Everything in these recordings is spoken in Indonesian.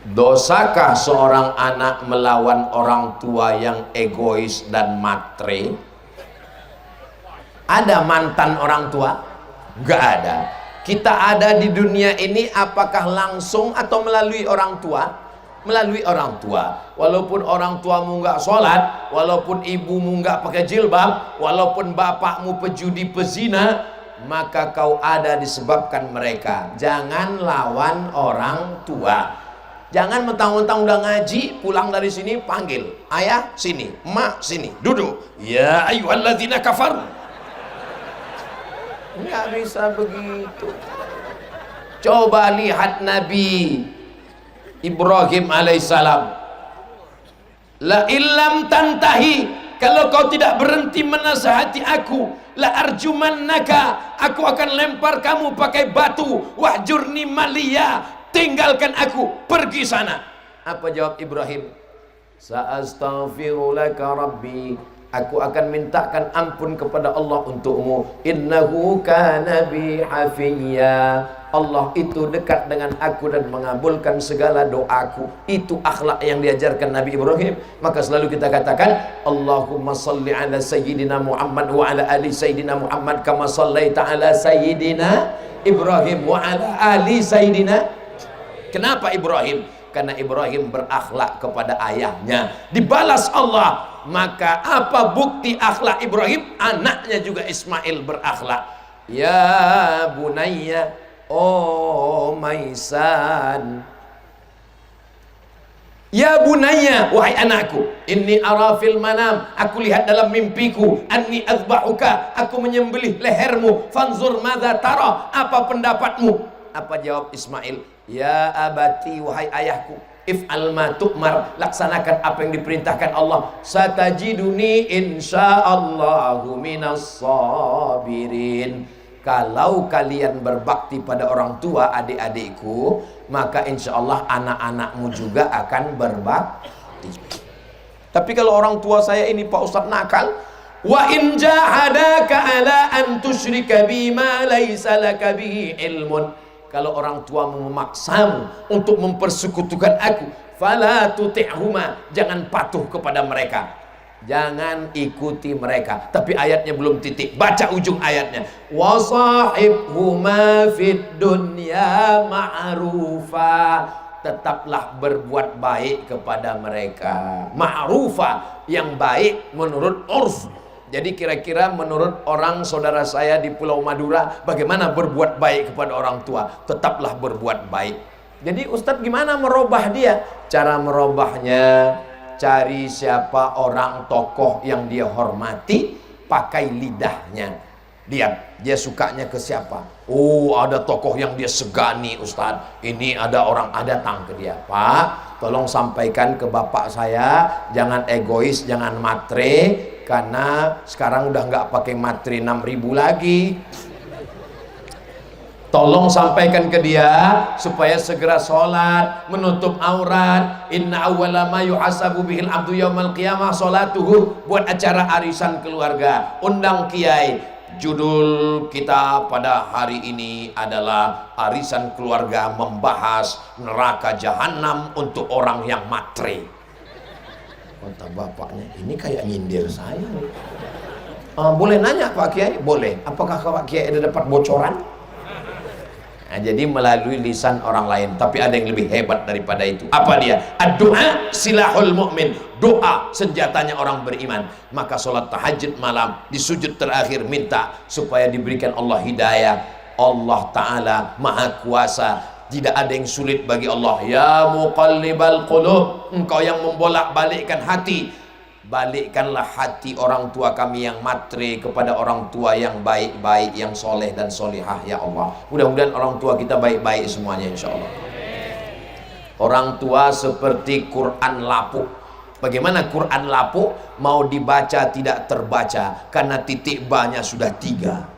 Dosakah seorang anak melawan orang tua yang egois dan matre? Ada mantan orang tua? Gak ada. Kita ada di dunia ini apakah langsung atau melalui orang tua? Melalui orang tua. Walaupun orang tuamu gak sholat, walaupun ibumu gak pakai jilbab, walaupun bapakmu pejudi pezina, maka kau ada disebabkan mereka. Jangan lawan orang tua. Jangan mentang-mentang udah ngaji, pulang dari sini panggil ayah sini, emak sini, duduk. Ya ayyuhalladzina kafaru. Nggak bisa begitu. Coba lihat Nabi Ibrahim alaihissalam. La illam tantahi, kalau kau tidak berhenti menasihati aku, la arjumannaka, aku akan lempar kamu pakai batu. Wahjurni maliya, tinggalkan aku, pergi sana. Apa jawab Ibrahim? Sa'astaghfiru laka rabbi, aku akan mintakan ampun kepada Allah untukmu. Innahu kana bi hafiyya, Allah itu dekat dengan aku dan mengabulkan segala doaku. Itu akhlak yang diajarkan Nabi Ibrahim. Maka selalu kita katakan Allahumma salli ala sayyidina Muhammad wa ala ali sayyidina Muhammad kama sallaita ala sayyidina Ibrahim wa ala ali sayyidina. Kenapa Ibrahim? Karena Ibrahim berakhlak kepada ayahnya, dibalas Allah. Maka apa bukti akhlak Ibrahim? Anaknya juga Ismail berakhlak. Ya bunayya, oh maisan, ya bunayya, wahai anakku, inni ara fil manam, aku lihat dalam mimpiku, anni azbahuka, aku menyembelih lehermu, fanzur madza tara, apa pendapatmu? Apa jawab Ismail? Ya abati, wahai ayahku, if'al ma tu'mar, laksanakan apa yang diperintahkan Allah. Satajiduni insyaallahu minas sabirin. Kalau kalian berbakti pada orang tua, adik-adikku, maka insya Allah anak-anakmu juga akan berbakti. Tapi kalau orang tua saya ini Pak Ustadz nakal, wa in jahadaka ala an tusyrika bima laisa laka bihi ilmun, kalau orang tua memaksamu untuk mempersekutukan aku, fala tuti'huma, jangan patuh kepada mereka, jangan ikuti mereka. Tapi ayatnya belum titik, baca ujung ayatnya. Wasahibhuma fid dunya ma'rufa, tetaplah berbuat baik kepada mereka. Ma'rufa, yang baik menurut urf. Jadi kira-kira menurut orang saudara saya di Pulau Madura, bagaimana berbuat baik kepada orang tua? Tetaplah berbuat baik. Jadi Ustadz gimana merubah dia? Cara merubahnya, cari siapa orang tokoh yang dia hormati, pakai lidahnya. Lihat dia sukanya ke siapa. Oh, ada tokoh yang dia segani Ustadz, ini ada orang datang ke dia, Pak tolong sampaikan ke bapak saya, jangan egois, jangan matre, karena sekarang udah nggak pakai matre 6.000 lagi. Tolong sampaikan ke dia supaya segera sholat, menutup aurat. Inna awwala ma yuhasabu bihil abdu yaumal qiyamah sholatuhu. Buat acara arisan keluarga, undang kiai. Judul kita pada hari ini adalah arisan keluarga membahas neraka jahanam untuk orang yang matre. Kata bapaknya, ini kayak nyindir saya. Boleh nanya Pak Kiai? Boleh. Apakah Pak Kiai ada dapat bocoran? Nah, jadi melalui lisan orang lain. Tapi ada yang lebih hebat daripada itu. Apa dia? Ad-du'a silahul mu'min. Doa senjatanya orang beriman. Maka sholat tahajud malam, di sujud terakhir minta supaya diberikan Allah hidayah. Allah Ta'ala Maha Kuasa, tidak ada yang sulit bagi Allah. Ya muqallibal qulub, engkau yang membolak-balikkan hati, balikkanlah hati orang tua kami yang matre kepada orang tua yang baik-baik, yang soleh dan solihah ya Allah. Mudah-mudahan orang tua kita baik-baik semuanya insya Allah. Orang tua seperti Quran lapuk. Bagaimana Quran lapuk? Mau dibaca tidak terbaca karena titik ba-nya sudah 3.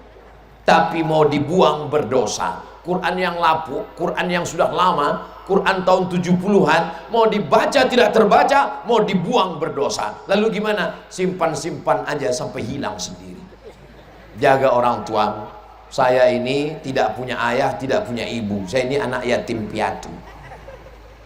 Tapi mau dibuang berdosa. Quran yang lapuk, Quran yang sudah lama, Quran tahun 70-an, mau dibaca tidak terbaca, mau dibuang berdosa. Lalu gimana? Simpan-simpan aja sampai hilang sendiri. Jaga orang tua. Saya ini tidak punya ayah, tidak punya ibu. Saya ini anak yatim piatu.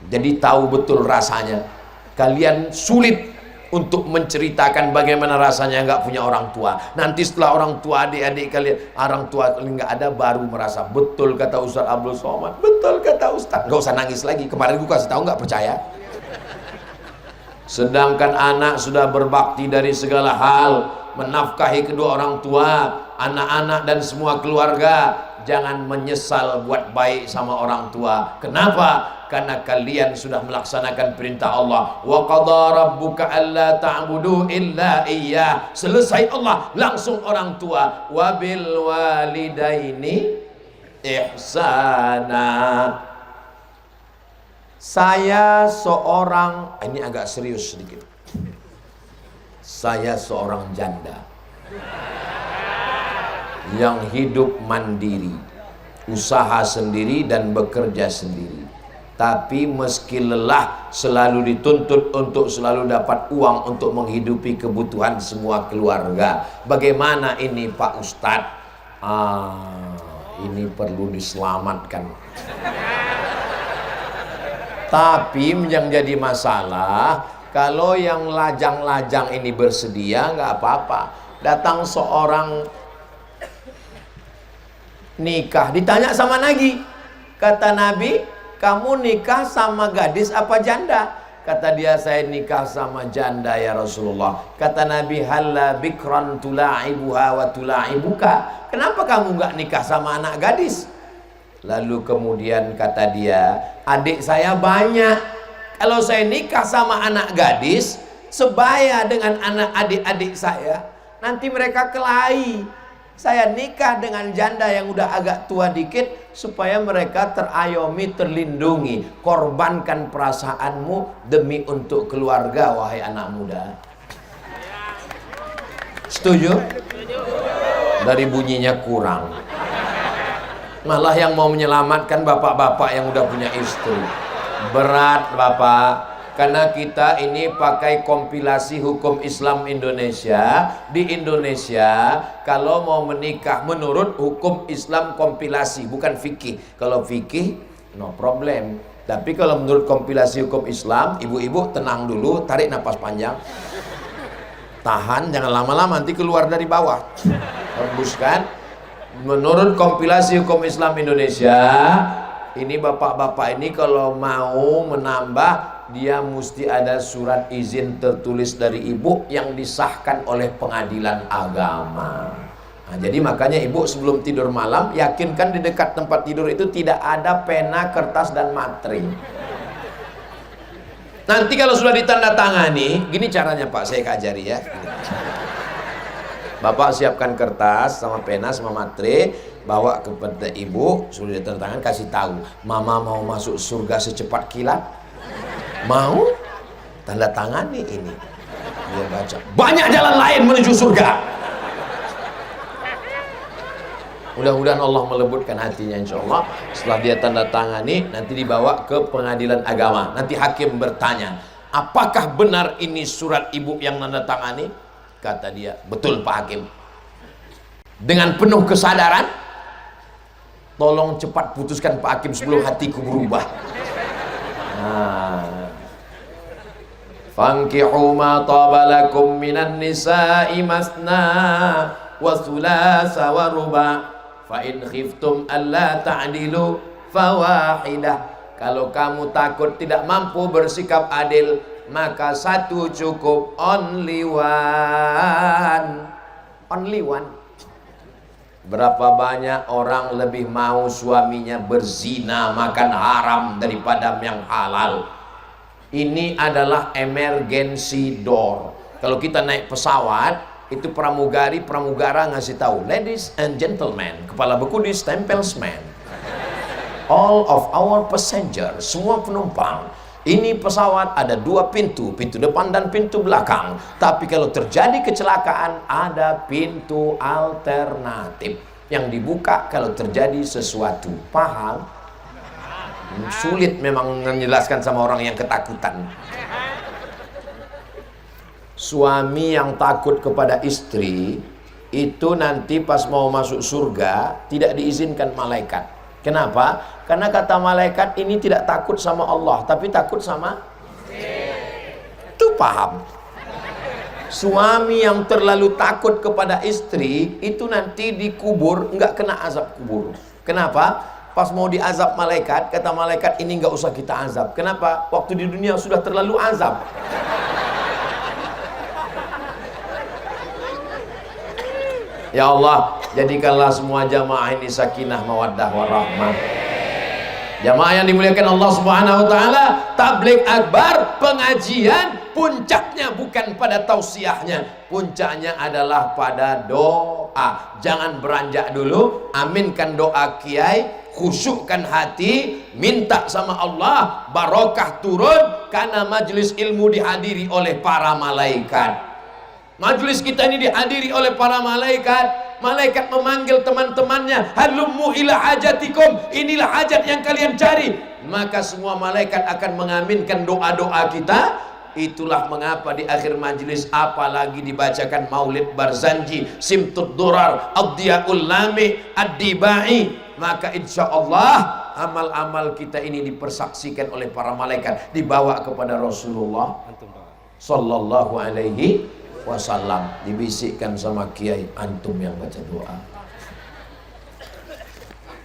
Jadi tahu betul rasanya. Kalian sulit untuk menceritakan bagaimana rasanya nggak punya orang tua. Nanti setelah orang tua adik-adik kalian, orang tua kalian nggak ada, baru merasa. Betul kata Ustaz Abdul Somad, betul kata Ustaz. Nggak usah nangis lagi. Kemarin gue kasih tahu nggak percaya. Sedangkan anak sudah berbakti dari segala hal, menafkahi kedua orang tua, anak-anak dan semua keluarga. Jangan menyesal buat baik sama orang tua. Kenapa? Karena kalian sudah melaksanakan perintah Allah. Wa qadha rabbuka alla ta'budu illa iyyah. Selesai Allah, langsung orang tua. Wa bil walidaini ihsana. Saya seorang, ini agak serius sedikit. Saya seorang janda yang hidup mandiri, usaha sendiri dan bekerja sendiri. Tapi meski lelah, selalu dituntut untuk selalu dapat uang untuk menghidupi kebutuhan semua keluarga. Bagaimana ini Pak Ustadz? Ini perlu diselamatkan. Tapi yang jadi masalah, kalau yang lajang-lajang ini bersedia, nggak apa-apa. Datang seorang nikah, ditanya sama Nabi. Kata Nabi, kamu nikah sama gadis apa janda? Kata dia, saya nikah sama janda ya Rasulullah. Kata Nabi, halla bikran tula'ibuha wa tula'ibuka. Kenapa kamu nggak nikah sama anak gadis? Lalu kemudian kata dia, adik saya banyak. Kalau saya nikah sama anak gadis, sebaya dengan anak adik-adik saya, nanti mereka kelahi. Saya nikah dengan janda yang udah agak tua dikit, supaya mereka terayomi, terlindungi. Korbankan perasaanmu demi untuk keluarga, wahai anak muda. Setuju? Dari bunyinya kurang. Malah yang mau menyelamatkan bapak-bapak yang udah punya istri. Berat bapak. Karena kita ini pakai kompilasi hukum Islam Indonesia. Di Indonesia kalau mau menikah menurut hukum Islam kompilasi, bukan fikih. Kalau fikih no problem. Tapi kalau menurut kompilasi hukum Islam, ibu-ibu tenang dulu, tarik napas panjang, tahan, jangan lama-lama nanti keluar dari bawah. Hembuskan. Menurut kompilasi hukum Islam Indonesia, ini bapak-bapak ini kalau mau menambah, dia mesti ada surat izin tertulis dari ibu yang disahkan oleh pengadilan agama. Nah, jadi makanya ibu sebelum tidur malam, yakinkan di dekat tempat tidur itu tidak ada pena, kertas, dan materi. Nanti kalau sudah ditandatangani, gini caranya Pak, saya ajari ya. Bapak siapkan kertas sama pena sama materi, bawa kepada ibu, sudah ditandatangan, kasih tahu, mama mau masuk surga secepat kilat. Mau? Tanda tangani ini. Dia baca, banyak jalan lain menuju surga. Mudah-mudahan Allah melembutkan hatinya, insya Allah. Setelah dia tanda tangani, nanti dibawa ke pengadilan agama. Nanti hakim bertanya, apakah benar ini surat ibu yang tanda tangani? Kata dia, betul Pak Hakim. Dengan penuh kesadaran, tolong cepat putuskan Pak Hakim sebelum hatiku berubah. Fankihu ma taba lakum minan nisa'i masna wa thulatha wa ruba' fa in khiftum alla ta'dilu fawahidah. Kalau kamu takut tidak mampu bersikap adil, maka satu cukup, only one. Only one. Berapa banyak orang lebih mau suaminya berzina, makan haram daripada yang halal. Ini adalah emergency door. Kalau kita naik pesawat, itu pramugara ngasih tahu, ladies and gentlemen, kepala beku di stempelsman, all of our passengers, semua penumpang, ini pesawat ada dua pintu, pintu depan dan pintu belakang. Tapi kalau terjadi kecelakaan, ada pintu alternatif yang dibuka kalau terjadi sesuatu. Paham? Sulit memang menjelaskan sama orang yang ketakutan. Suami yang takut kepada istri, itu nanti pas mau masuk surga tidak diizinkan malaikat. Kenapa? Karena kata malaikat ini tidak takut sama Allah, tapi takut sama itu. Paham? Suami yang terlalu takut kepada istri itu nanti dikubur nggak kena azab kubur. Kenapa? Pas mau diazab malaikat, kata malaikat ini nggak usah kita azab. Kenapa? Waktu di dunia sudah terlalu azab. Ya Allah, jadikanlah semua jamaah ini sakinah, mawaddah, warahmah. Jamaah yang dimuliakan Allah Subhanahu wa taala, tabligh akbar, pengajian puncaknya bukan pada tausiahnya, puncaknya adalah pada doa. Jangan beranjak dulu, aminkan doa kiai, khusyukkan hati, minta sama Allah barokah turun, karena majelis ilmu dihadiri oleh para malaikat. Majelis kita ini dihadiri oleh para malaikat. Malaikat memanggil teman-temannya, halummu ila hajatikum, inilah hajat yang kalian cari. Maka semua malaikat akan mengaminkan doa-doa kita. Itulah mengapa di akhir majelis apalagi dibacakan Maulid Barzanji, Simtud Durar, Ad-Diyaul Lami, Ad-Dibai, maka insya Allah amal-amal kita ini dipersaksikan oleh para malaikat, dibawa kepada Rasulullah sallallahu alaihi wasallam, dibisikkan sama kiai, antum yang baca doa.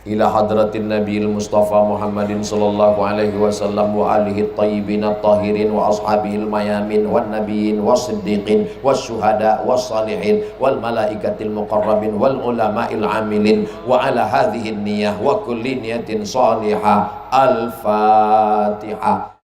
Ila hadratin Nabiil Mustafa Muhammadin sallallahu alaihi wasallam wa alihi at-tayyibin at-tahirin wa ashabihil mayamin wan nabiyyin was-siddiqin wasyuhada was-salihin wal malaikatil muqarrabin wal ulama'il amilin wa ala hadhihi an-niyyah wa kulli niyatin salihah. Al-Fatihah.